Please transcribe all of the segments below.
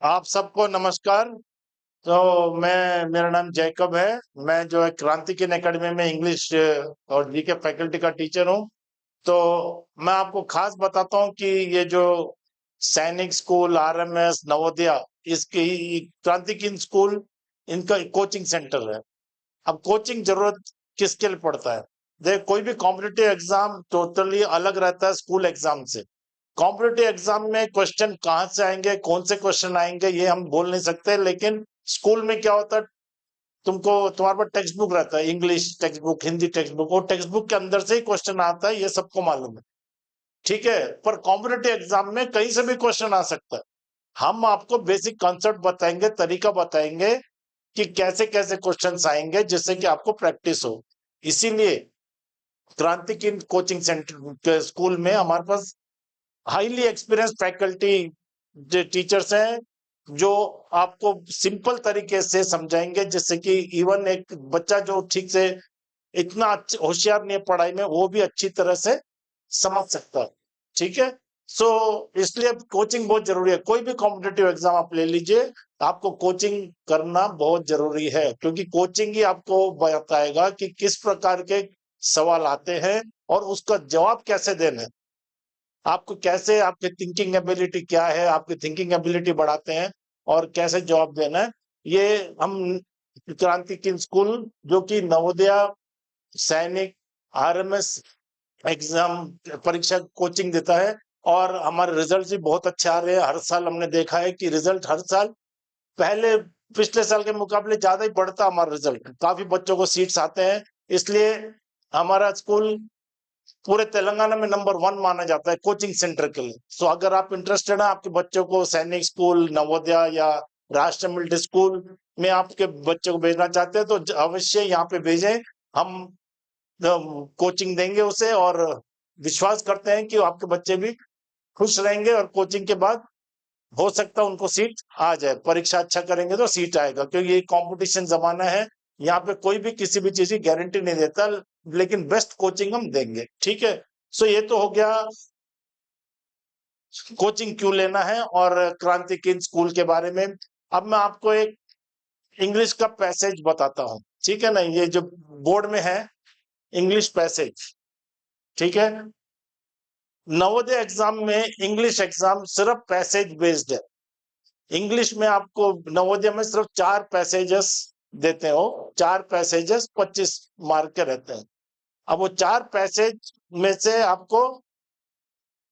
आप सबको नमस्कार। तो मेरा नाम जैकब है। मैं जो है क्रांतिकीन एकेडमी में इंग्लिश और जीके फैकल्टी का टीचर हूँ। तो मैं आपको खास बताता हूँ कि ये जो सैनिक स्कूल, आरएमएस, नवोदया, इसकी क्रांतिकीन स्कूल, इनका कोचिंग सेंटर है। अब कोचिंग जरूरत किसके लिए पड़ता है? देख, कोई भी कॉम्पिटिटिव एग्जाम टोटली अलग रहता है स्कूल एग्जाम से। कॉम्पिटिटिव एग्जाम में क्वेश्चन कहाँ से आएंगे, कौन से क्वेश्चन आएंगे, ये हम बोल नहीं सकते। लेकिन स्कूल में क्या होता है, तुमको तुम्हारे पास टेक्स्ट बुक रहता है, English text book, Hindi text book, और टेक्स्ट बुक के अंदर से ही क्वेश्चन आता है, ये सबको मालूम है। ठीक है। पर कॉम्पिटिटिव एग्जाम में कहीं से भी क्वेश्चन आ सकता है। हम आपको बेसिक कॉन्सेप्ट बताएंगे, तरीका बताएंगे कि कैसे कैसे क्वेश्चंस आएंगे, जिससे कि आपको प्रैक्टिस हो। इसीलिए क्रांतिकीन कोचिंग सेंटर के स्कूल में हमारे पास हाईली एक्सपीरियंस फैकल्टी जो टीचर्स हैं, जो आपको सिंपल तरीके से समझाएंगे, जिससे कि इवन एक बच्चा जो ठीक से इतना होशियार नहीं है पढ़ाई में, वो भी अच्छी तरह से समझ सकता है। ठीक है। सो इसलिए कोचिंग बहुत जरूरी है। कोई भी कॉम्पिटेटिव एग्जाम आप ले लीजिए, आपको कोचिंग करना बहुत जरूरी है, क्योंकि कोचिंग ही आपको बताएगा कि किस प्रकार के सवाल आते हैं और उसका जवाब कैसे देना है। आपको कैसे, आपकी थिंकिंग एबिलिटी क्या है, आपकी थिंकिंग एबिलिटी बढ़ाते हैं और कैसे जवाब देना है, ये हम क्रांति की स्कूल, जो कि नवोदया, सैनिक, आरएमएस एग्जाम परीक्षा कोचिंग देता है। और हमारे रिजल्ट भी बहुत अच्छे आ रहे हैं। हर साल हमने देखा है कि रिजल्ट हर साल पहले पिछले साल के मुकाबले ज्यादा ही बढ़ता हमारा रिजल्ट, काफी बच्चों को सीट्स आते हैं। इसलिए हमारा स्कूल पूरे तेलंगाना में नंबर 1 माना जाता है कोचिंग सेंटर के लिए। सो अगर आप इंटरेस्टेड हैं, आपके बच्चों को सैनिक स्कूल, नवोदया या राष्ट्र मिलिट्री स्कूल में आपके बच्चों को भेजना चाहते हैं, तो अवश्य यहाँ पे भेजें। हम कोचिंग देंगे उसे, और विश्वास करते हैं कि आपके बच्चे भी खुश रहेंगे, और कोचिंग के बाद हो सकता है उनको सीट आ जाए। परीक्षा अच्छा करेंगे तो सीट आएगा, क्योंकि ये कंपटीशन जमाना है। यहाँ पे कोई भी किसी भी चीज की गारंटी नहीं देता, लेकिन बेस्ट कोचिंग हम देंगे। ठीक है। सो ये तो हो गया कोचिंग क्यों लेना है और क्रांति किन स्कूल के बारे में। अब मैं आपको एक इंग्लिश का पैसेज बताता हूँ। ठीक है ना, ये जो बोर्ड में है, इंग्लिश पैसेज। ठीक है। नवोदय एग्जाम में इंग्लिश एग्जाम सिर्फ पैसेज बेस्ड है। इंग्लिश में आपको नवोदय में सिर्फ 4 पैसेजेस देते हो। 4 पैसेजेस 25 मार्क के रहते हैं। अब वो 4 पैसेज में से आपको,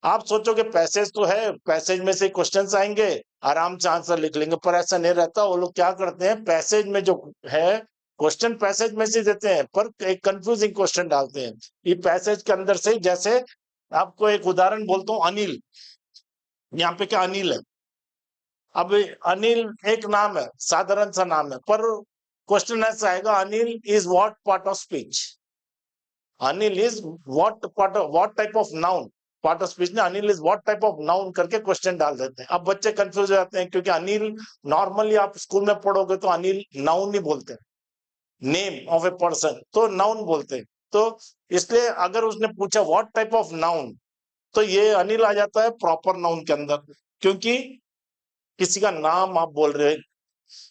आप सोचोगे पैसेज तो है, पैसेज में से क्वेश्चंस आएंगे, आराम से आंसर लिख लेंगे, पर ऐसा नहीं रहता। वो लोग क्या करते हैं, पैसेज में जो है क्वेश्चन पैसेज में से देते हैं, पर एक कंफ्यूजिंग क्वेश्चन डालते हैं ये पैसेज के अंदर से। जैसे आपको एक उदाहरण बोलता हूँ, अनिल। यहाँ पे क्या अनिल है? अब अनिल एक नाम है, साधारण सा नाम है, पर क्वेश्चन ऐसा आएगा, Anil is what part of speech? Anil is what type of noun? Part of speech ने Anil is what type of noun करके क्वेश्चन डाल देते हैं। अब बच्चे कंफ्यूज हो जाते हैं, क्योंकि अनिल नॉर्मली आप स्कूल में पढ़ोगे तो अनिल नाउन नहीं बोलते, नेम ऑफ ए पर्सन तो नाउन बोलते हैं। तो इसलिए अगर उसने पूछा व्हाट टाइप ऑफ नाउन, तो ये अनिल आ जाता है प्रॉपर नाउन के अंदर, क्योंकि किसी का नाम आप बोल रहे हो,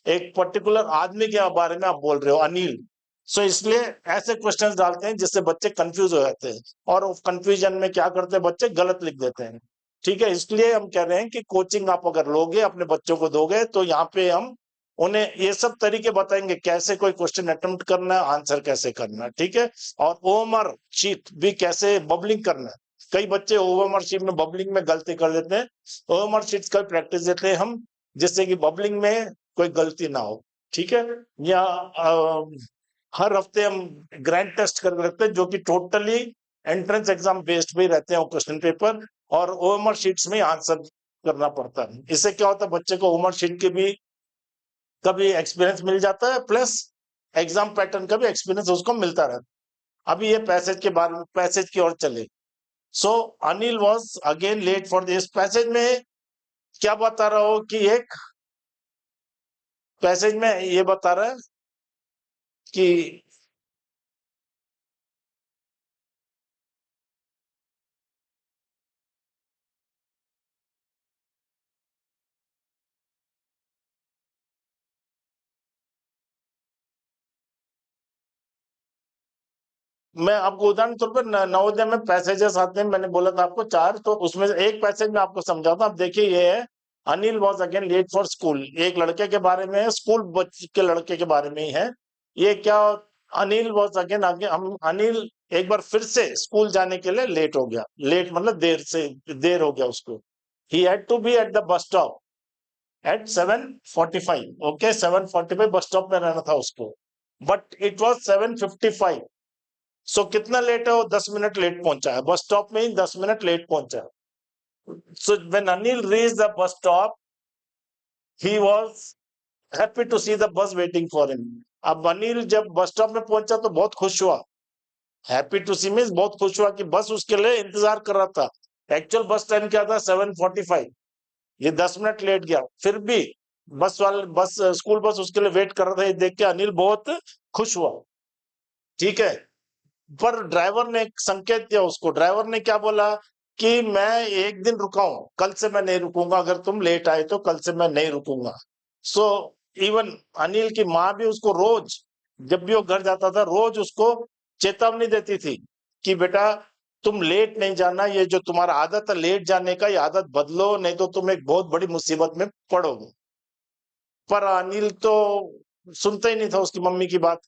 एक पर्टिकुलर आदमी के बारे में आप बोल रहे हो, अनिल। सो इसलिए ऐसे क्वेश्चंस डालते हैं जिससे बच्चे कंफ्यूज हो जाते हैं, और कंफ्यूजन में क्या करते हैं, बच्चे गलत लिख देते हैं। ठीक है। इसलिए हम कह रहे हैं कि कोचिंग आप अगर लोगे, अपने बच्चों को दोगे, तो यहाँ पे हम उन्हें ये सब तरीके बताएंगे, कैसे कोई क्वेश्चन अटेम्प्ट करना है, आंसर कैसे करना है। ठीक है। और ओएमआर शीट भी कैसे बबलिंग करना है। कई बच्चे ओएमआर शीट में बबलिंग में गलती कर देते हैं। ओएमआर शीट्स का प्रैक्टिस देते हैं हम, जिससे कि बबलिंग में कोई गलती ना हो। ठीक है। या हर हफ्ते हम ग्रैंड टेस्ट कर रखते हैं, जो कि टोटली एंट्रेंस एग्जाम बेस्ड पे रहते हैं क्वेश्चन पेपर, और ओएमआर शीट्स में आंसर करना पड़ता है। इससे क्या होता है, बच्चे को ओएमआर शीट के भी कभी एक्सपीरियंस मिल जाता है, प्लस एग्जाम पैटर्न का भी एक्सपीरियंस उसको मिलता रहता है। अभी ये पैसेज के बारे में, पैसेज की ओर चले। So Anil was again late for this passage में। क्या बता रहा हो कि एक पैसेज में ये बता रहा है कि मैं आपको उदाहरण तौर पर नवोदय में पैसेजेस आते हैं, मैंने बोला था आपको 4, तो उसमें से एक पैसेज में आपको समझाता हूँ। अब देखिए ये है, Anil was again late for school. एक लड़के के बारे में है, स्कूल बच्चे के लड़के के बारे में ही है ये। क्या, अनिल वॉज अगेन हम अनिल एक बार फिर से स्कूल जाने के लिए लेट हो गया। लेट मतलब देर हो गया उसको। He had to be at the bus stop at 7:45। Okay, 7:45 bus stop में रहना था उसको, बट इट वॉज 7:55। सो कितना लेट है वो? 10 मिनट लेट पहुंचा है, बस स्टॉप में ही 10 मिनट लेट पहुंचा है। So when Anil reach the bus stop, he was happy to see the bus waiting for him. अब अनिल जब बस स्टॉप में पहुंचा तो बहुत खुश हुआ। हैप्पी टू सी मीन्स बहुत खुश हुआ कि बस उसके लिए इंतजार कर रहा था। एक्चुअल बस टाइम क्या था? 7:45। ये 10 मिनट लेट गया, फिर भी बस स्कूल बस उसके लिए वेट कर रहा था। ये देख के अनिल बहुत खुश हुआ। ठीक है, पर ड्राइवर ने एक संकेत दिया उसको। ड्राइवर ने क्या बोला कि मैं एक दिन रुका हूं, कल से मैं नहीं रुकूंगा। अगर तुम लेट आए तो कल से मैं नहीं रुकूंगा। सो इवन अनिल की माँ भी उसको रोज, जब भी वो घर जाता था, रोज उसको चेतावनी देती थी कि बेटा तुम लेट नहीं जाना, ये जो तुम्हारा आदत है लेट जाने का, ये आदत बदलो, नहीं तो तुम एक बहुत बड़ी मुसीबत में पड़ोगे। पर अनिल तो सुनता ही नहीं था उसकी मम्मी की बात।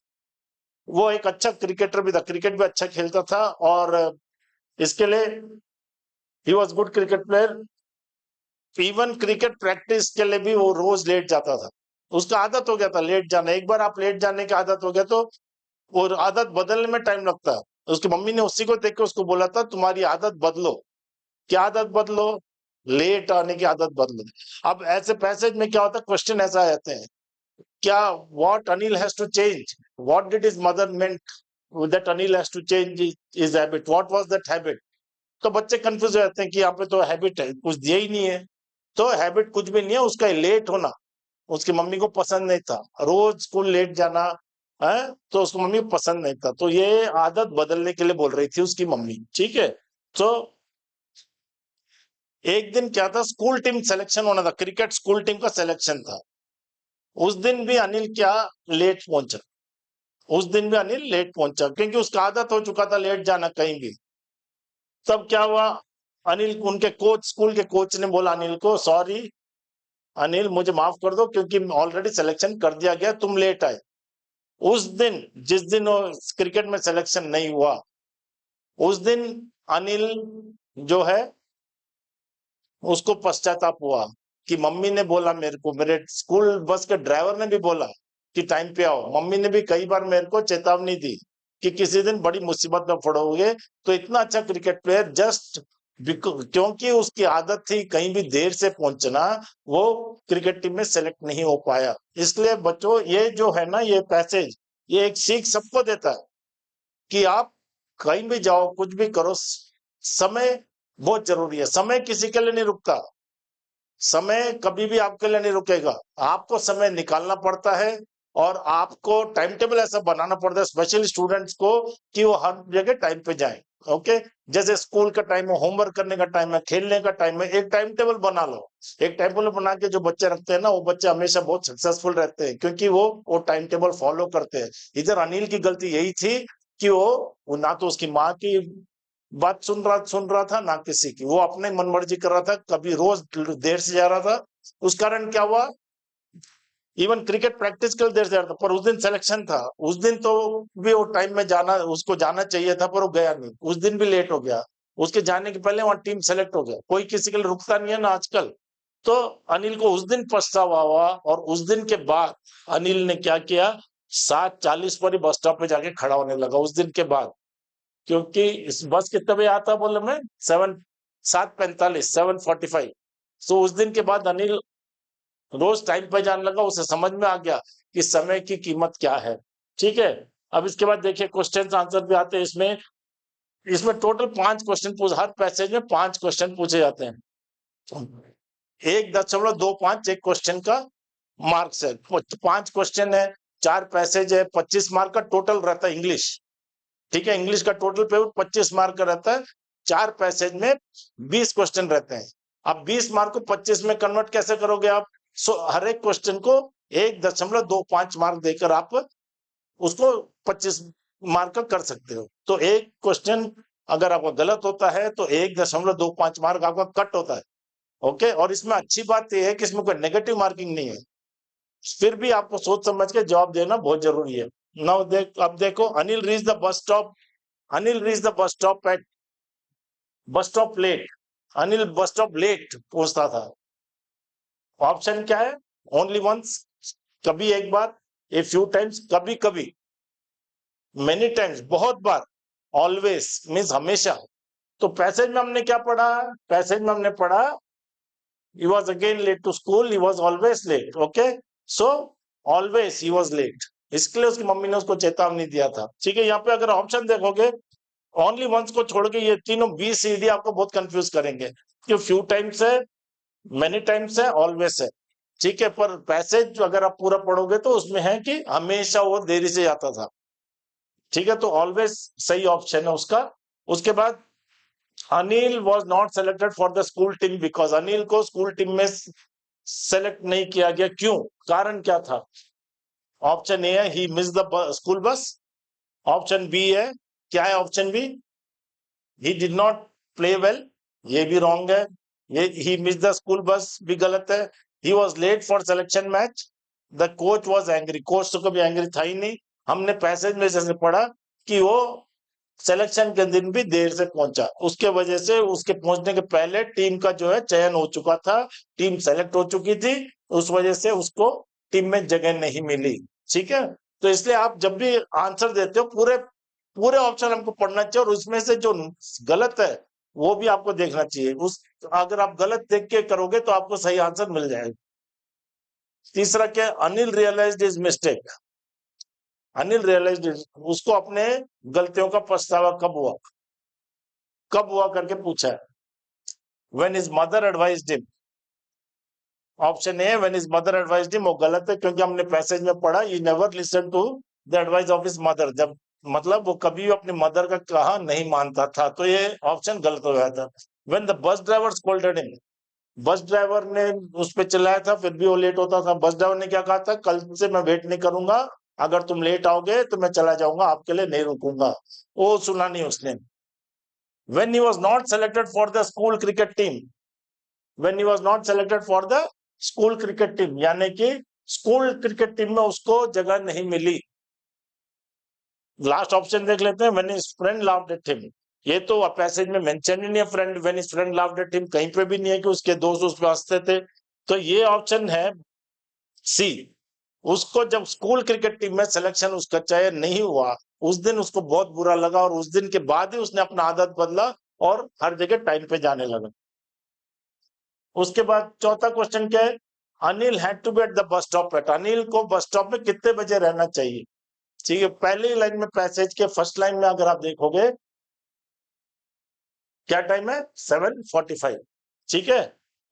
वो एक अच्छा क्रिकेटर भी था, क्रिकेट भी अच्छा खेलता था, और इसके लिए he was good cricket player. Even cricket practice के लिए भी वो रोज लेट जाता था। उसका आदत हो गया था लेट जाना। एक बार आप लेट जाने की आदत हो गया तो वो आदत बदलने में टाइम लगता है। उसकी मम्मी ने उसी को देख के उसको बोला था तुम्हारी आदत बदलो। क्या आदत बदलो? लेट आने की आदत बदलो। अब ऐसे पैसेज में क्या होता है, क्वेश्चन ऐसा आ जाते हैं, क्या what Anil has to change? What did his mother meant that Anil has to change his habit? What was that habit? तो बच्चे कंफ्यूज हो जाते हैं कि यहाँ पे तो हैबिट है, कुछ दिया ही नहीं है। तो हैबिट कुछ भी नहीं है, उसका लेट होना उसकी मम्मी को पसंद नहीं था। रोज स्कूल लेट जाना है, तो उसको मम्मी को पसंद नहीं था। तो ये आदत बदलने के लिए बोल रही थी उसकी मम्मी। ठीक है, तो एक दिन क्या था, स्कूल टीम सिलेक्शन होना था, क्रिकेट स्कूल टीम का सिलेक्शन था। उस दिन भी अनिल क्या, लेट पहुंचा। उस दिन भी अनिल लेट पहुंचा क्योंकि उसका आदत हो चुका था लेट जाना कहीं भी। तब क्या हुआ, अनिल, उनके कोच, स्कूल के कोच ने बोला अनिल को, सॉरी अनिल मुझे माफ कर दो क्योंकि ऑलरेडी सिलेक्शन कर दिया गया, तुम लेट आए। उस दिन, जिस दिन वो क्रिकेट में सिलेक्शन नहीं हुआ, उस दिन अनिल जो है उसको पश्चाताप हुआ कि मम्मी ने बोला मेरे को, मेरे स्कूल बस के ड्राइवर ने भी बोला कि टाइम पे आओ। मम्मी ने भी कई बार मेरे को चेतावनी दी कि किसी दिन बड़ी मुसीबत में पड़ोगे। तो इतना अच्छा क्रिकेट प्लेयर जस्ट क्योंकि उसकी आदत थी कहीं भी देर से पहुंचना, वो क्रिकेट टीम में सेलेक्ट नहीं हो पाया। इसलिए बच्चों ये जो है ना, ये पैसेज, ये एक सीख सबको देता है कि आप कहीं भी जाओ, कुछ भी करो, समय बहुत जरूरी है। समय किसी के लिए नहीं रुकता, समय कभी भी आपके लिए नहीं रुकेगा। आपको समय निकालना पड़ता है, और आपको टाइम टेबल ऐसा बनाना पड़ता है स्पेशली स्टूडेंट्स को कि वो हर जगह टाइम पे जाए। ओके, जैसे स्कूल का टाइम है, होमवर्क करने का टाइम है, खेलने का टाइम है, एक टाइम टेबल बना लो। एक टाइम टेबल बना के जो बच्चे रखते हैं ना, वो बच्चे हमेशा बहुत सक्सेसफुल रहते हैं क्योंकि वो टाइम टेबल फॉलो करते हैं। इधर अनिल की गलती यही थी कि वो ना तो उसकी माँ की बात सुन रहा था, ना किसी की। वो अपने मन मर्जी कर रहा था, कभी रोज देर से जा रहा था। उस कारण क्या हुआ, इवन क्रिकेट प्रैक्टिस के लिए देर से जा रहा था। पर उस दिन सिलेक्शन था, उस दिन तो भी वो टाइम में जाना, उसको जाना चाहिए था, पर वो गया नहीं। उस दिन भी लेट हो गया। उसके जाने के पहले वहां टीम सेलेक्ट हो गया। कोई किसी के लिए रुकता नहीं है ना आजकल। तो अनिल को उस दिन पछतावा हुआ, और उस दिन के बाद अनिल ने क्या किया, 7:40 पर ही बस स्टॉप पे जाके खड़ा होने लगा उस दिन के बाद। क्योंकि इस बस कितने बजे आता बोले मैं, 7:45, 7:45। तो उस दिन के बाद अनिल रोज टाइम पे जाने लगा। उसे समझ में आ गया कि समय की कीमत क्या है। ठीक है, अब इसके बाद देखिए क्वेश्चन आंसर भी आते हैं इसमें। इसमें टोटल 5 क्वेश्चन पूछ, हर पैसेज में 5 क्वेश्चन पूछे जाते हैं। 1.25 एक क्वेश्चन का मार्क्स है। 5 क्वेश्चन है, 4 पैसेज है, 25 मार्क का टोटल रहता है इंग्लिश। ठीक है, इंग्लिश का टोटल पेपर 25 मार्क का रहता है। 4 पैसेज में 20 क्वेश्चन रहते हैं। अब 20 मार्क को 25 में कन्वर्ट कैसे करोगे आप? हर एक क्वेश्चन को 1.25 मार्क देकर आप उसको 25 मार्क कर सकते हो। तो एक क्वेश्चन अगर आपका गलत होता है तो 1.25 मार्क आपका कट होता है। ओके, और इसमें अच्छी बात यह है कि इसमें कोई नेगेटिव मार्किंग नहीं है, फिर भी आपको सोच समझ के जवाब देना बहुत जरूरी है। नाउ अब देखो, Anil reach the bus stop, Anil reach the bus stop at bus stop late, Anil bus stop late पहुंचता था। ऑप्शन क्या है? ओनली वंस, कभी एक बार, ए फ्यू टाइम्स, कभी कभी, मेनी टाइम्स बहुत बार, ऑलवेज मीन्स हमेशा। तो पैसेज में हमने क्या पढ़ा? पैसेज में हमने पढ़ा he was again late to school, he was always late, okay, so always he was late, इसके लिए उसकी मम्मी ने उसको चेतावनी दिया था। ठीक है, यहाँ पे अगर ऑप्शन देखोगे, ओनली वंस को छोड़ के ये तीनों बी सी डी आपको बहुत कंफ्यूज करेंगे, कि फ्यू टाइम्स है, मेनी टाइम्स है, ऑलवेज है। ठीक है, पर पैसेज अगर आप पूरा पढ़ोगे तो उसमें है कि हमेशा वो देरी से जाता था। ठीक है, तो ऑलवेज सही ऑप्शन है उसका। उसके बाद Anil was not selected for the school team because, Anil को स्कूल टीम में सेलेक्ट नहीं किया गया, क्यों? कारण क्या था? ऑप्शन ए है he miss the school bus, option B है, क्या है option B? He did not play well, ये भी रॉन्ग है। ये ही मिस द स्कूल बस भी गलत है। He was late for selection match, the coach was angry, coach तो कभी एंग्री था ही नहीं। हमने पैसेज में जैसे पढ़ा कि वो सिलेक्शन के दिन भी देर से पहुंचा, उसके वजह से उसके पहुंचने के पहले टीम का जो है चयन हो चुका था, टीम सेलेक्ट हो चुकी थी, उस वजह से उसको टीम में जगह नहीं मिली। ठीक है, तो इसलिए आप जब भी आंसर देते हो पूरे पूरे ऑप्शन हमको पढ़ना चाहिए, और उसमें से जो गलत है वो भी आपको देखना चाहिए। उस अगर आप गलत देख के करोगे तो आपको सही आंसर मिल जाएगा। तीसरा क्या? Anil realised his mistake, Anil realised, उसको अपने गलतियों का पछतावा कब हुआ? कब हुआ करके पूछा है। When his mother advised him, option A when his mother advised him, वो गलत है, क्योंकि हमने पैसेज में पढ़ा he never listen to the advice of his mother, जब मतलब वो कभी भी अपनी मदर का कहा नहीं मानता था, तो ये ऑप्शन गलत हो गया था। When the bus driver scolded him, bus driver ने उस पर चिल्लाया था फिर भी वो लेट होता था। बस ड्राइवर ने क्या कहा था? कल से मैं वेट नहीं करूंगा, अगर तुम लेट आओगे तो मैं चला जाऊंगा, आपके लिए नहीं रुकूंगा। वो सुना नहीं उसने। when he was not selected for the school cricket team, when he was not selected for the school cricket team, यानी कि स्कूल क्रिकेट टीम में उसको जगह नहीं मिली। लास्ट ऑप्शन देख लेते हैं, when his friend laughed at him, ये तो पैसेज में मेंशन ही नहीं है, friend when his friend laughed at him, कहीं पे भी नहीं है कि उसके दोस्त उस पर हंसते थे। तो ये ऑप्शन है सी, उसको जब स्कूल क्रिकेट टीम में सिलेक्शन उसका चयन नहीं हुआ, उस दिन उसको बहुत बुरा लगा, और उस दिन के बाद ही उसने अपना आदत बदला और हर जगह टाइम पे जाने लगा। उसके बाद चौथा क्वेश्चन क्या है? Anil had to be at the bus stop at, Anil को बस स्टॉप में कितने बजे रहना चाहिए? ठीक है, पहली लाइन में पैसेज के फर्स्ट लाइन में अगर आप देखोगे क्या टाइम है? 7:45। ठीक है,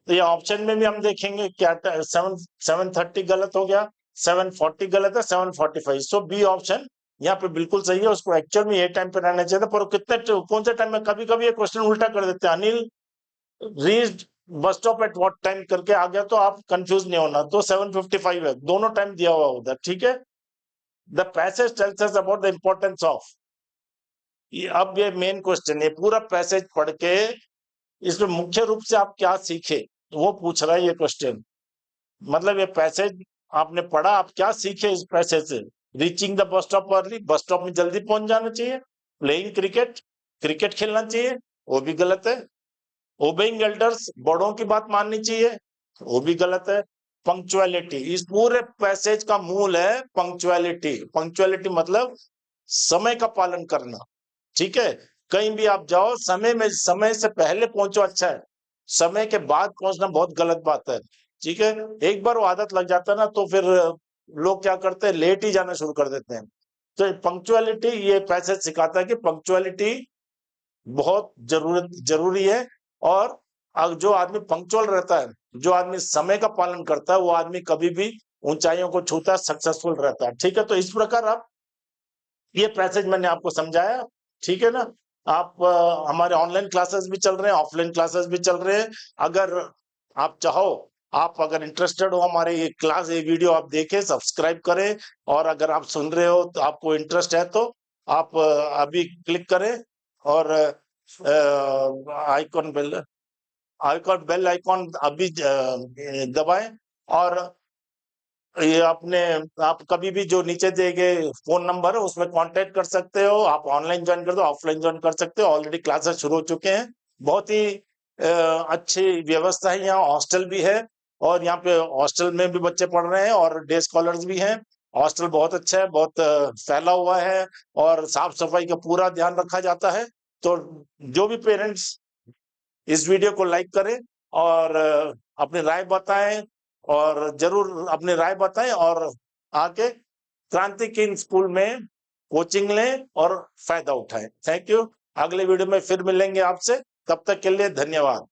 तो ये ऑप्शन में भी हम देखेंगे क्या, 7:30 गलत हो गया, 7:40 गलत है, 7:45। सो बी ऑप्शन यहाँ पे बिल्कुल सही है, उसको एक्चुअल में ये टाइम पे रहना चाहिए था, पर कितने कौन से टाइम में, कभी कभी ये क्वेश्चन उल्टा कर देते हैं, अनिल रीच्ड बस स्टॉप एट व्हाट टाइम करके आ गया, तो आप कंफ्यूज नहीं होना, तो 7:55 है, दोनों टाइम दिया हुआ उधर। ठीक है, the passage tells us about the importance of, अब ये मेन क्वेश्चन, ये पूरा पैसेज पढ़ के इसमें मुख्य रूप से आप क्या सीखे, वो पूछ रहा है ये क्वेश्चन। मतलब ये पैसेज आपने पढ़ा, आप क्या सीखे इस पैसेज से? Reaching the bus stop early, bus stop में जल्दी पहुंच जाना चाहिए। प्लेइंग क्रिकेट, क्रिकेट खेलना चाहिए, वो भी गलत है। ओबेइंग एल्डर्स, बड़ों की बात माननी चाहिए, वो भी गलत है। पंक्चुअलिटी, इस पूरे पैसेज का मूल है पंक्चुअलिटी। पंक्चुअलिटी मतलब समय का पालन करना। ठीक है, कहीं भी आप जाओ समय में, समय से पहले पहुंचो अच्छा है, समय के बाद पहुंचना बहुत गलत बात है। ठीक है, एक बार वो आदत लग जाता है ना, तो फिर लोग क्या करते हैं, लेट ही जाना शुरू कर देते हैं। तो पंक्चुअलिटी, ये पैसेज सिखाता है कि पंक्चुअलिटी बहुत जरूरी है, और जो आदमी पंक्चुअल रहता है, जो आदमी समय का पालन करता है, वो आदमी कभी भी ऊंचाइयों को छूता है, सक्सेसफुल रहता है। ठीक है, तो इस प्रकार आप, ये पैसेज मैंने आपको समझाया। ठीक है ना, आप हमारे ऑनलाइन क्लासेस भी चल रहे हैं, ऑफलाइन क्लासेस भी चल रहे हैं। अगर आप चाहो, आप अगर इंटरेस्टेड हो हमारे ये क्लास, ये वीडियो आप देखें, सब्सक्राइब करें, और अगर आप सुन रहे हो तो आपको इंटरेस्ट है तो आप अभी क्लिक करें और आइकॉन बेल आइकॉन अभी दबाएं। और ये आप कभी भी जो नीचे दिए गए फोन नंबर है उसमें कांटेक्ट कर सकते हो। आप ऑनलाइन ज्वाइन कर दो, ऑफलाइन ज्वाइन कर सकते हो। ऑलरेडी क्लासेस शुरू हो चुके हैं। बहुत ही अच्छी व्यवस्था है, यहाँ हॉस्टल भी है और यहाँ पे हॉस्टल में भी बच्चे पढ़ रहे हैं और डे स्कॉलर्स भी हैं। हॉस्टल बहुत अच्छा है, बहुत फैला हुआ है और साफ सफाई का पूरा ध्यान रखा जाता है। तो जो भी पेरेंट्स इस वीडियो को लाइक करें और अपनी राय बताएं, और जरूर अपनी राय बताएं और आके क्रांति किंग स्कूल में कोचिंग लें और फायदा उठाएं। Thank you. अगले वीडियो में फिर मिलेंगे आपसे। तब तक के लिए धन्यवाद।